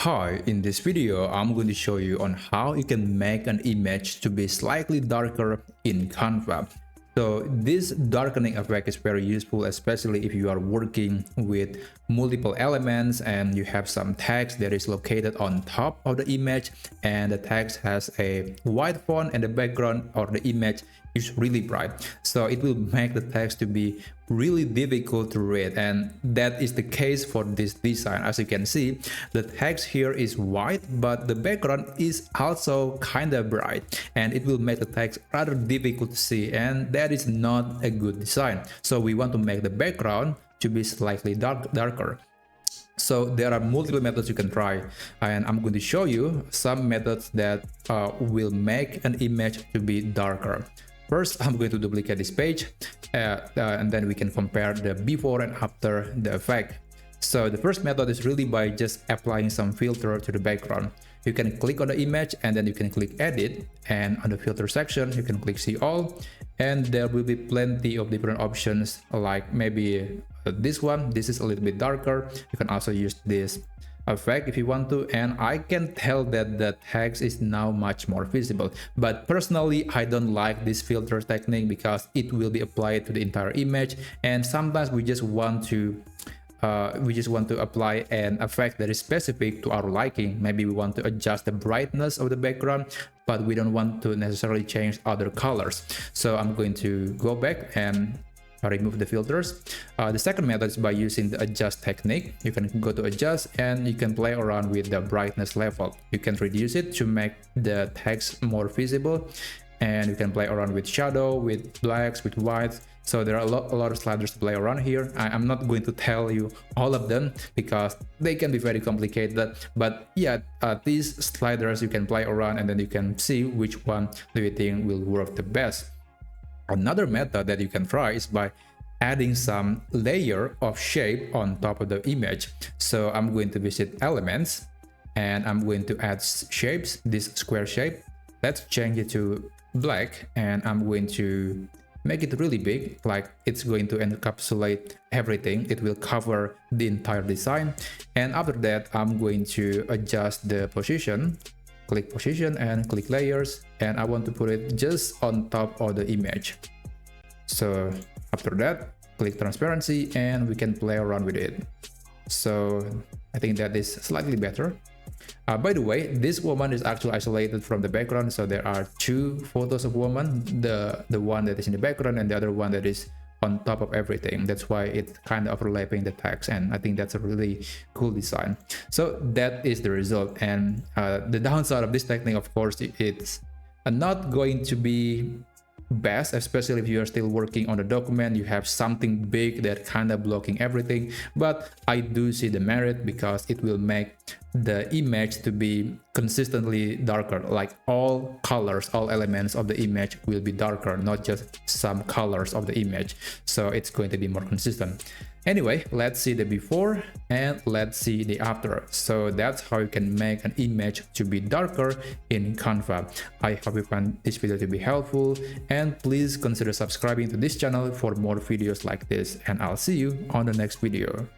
Hi, in this video, I'm going to show you on how you can make an image to be slightly darker in Canva. So this darkening effect is very useful, especially if you are working with multiple elements and you have some text that is located on top of the image, and the text has a white font and the background or the image is really bright. So it will make the text to be really difficult to read, and that is the case for this design. As you can see, the text here is white, but the background is also kind of bright, and it will make the text rather difficult to see, and that is not a good design. So we want to make the background to be slightly darker. So there are multiple methods you can try, and I'm going to show you some methods that will make an image to be darker. First, I'm going to duplicate this page and then we can compare the before and after the effect. So the first method is really by just applying some filter to the background. You can click on the image and then you can click edit, and on the filter section you can click see all, and there will be plenty of different options, like maybe this one. This is a little bit darker. You can also use this effect if you want to, and I can tell that the text is now much more visible, but personally I don't like this filter technique because it will be applied to the entire image, and sometimes we just want to apply an effect that is specific to our liking. Maybe we want to adjust the brightness of the background, but we don't want to necessarily change other colors. So I'm going to go back and remove the filters. The second method is by using the adjust technique. You can go to adjust and you can play around with the brightness level. You can reduce it to make the text more visible, and you can play around with shadow, with blacks, with whites. So there are a lot of sliders to play around here. I'm not going to tell you all of them because they can be very complicated, but yeah, these sliders you can play around and then you can see which one do you think will work the best. Another method that you can try is by adding some layer of shape on top of the image. So I'm going to visit elements and I'm going to add shapes, this square shape. Let's change it to black, and I'm going to make it really big, like it's going to encapsulate everything. It will cover the entire design. And after that, I'm going to adjust the position. Click position and click layers, and I want to put it just on top of the image. So after that, click transparency and we can play around with it. So I think that is slightly better. By the way, this woman is actually isolated from the background, so there are two photos of woman, the one that is in the background and the other one that is on top of everything. That's why it's kind of overlapping the text, and I think that's a really cool design. So that is the result, and the downside of this technique, of course, it's not going to be best, especially if you are still working on the document. You have something big that kind of blocking everything, but I do see the merit because it will make the image to be consistently darker, like all colors, all elements of the image will be darker, not just some colors of the image. So it's going to be more consistent. Anyway, let's see the before and let's see the after. So that's how you can make an image to be darker in Canva. I hope you found this video to be helpful, and please consider subscribing to this channel for more videos like this, and I'll see you on the next video.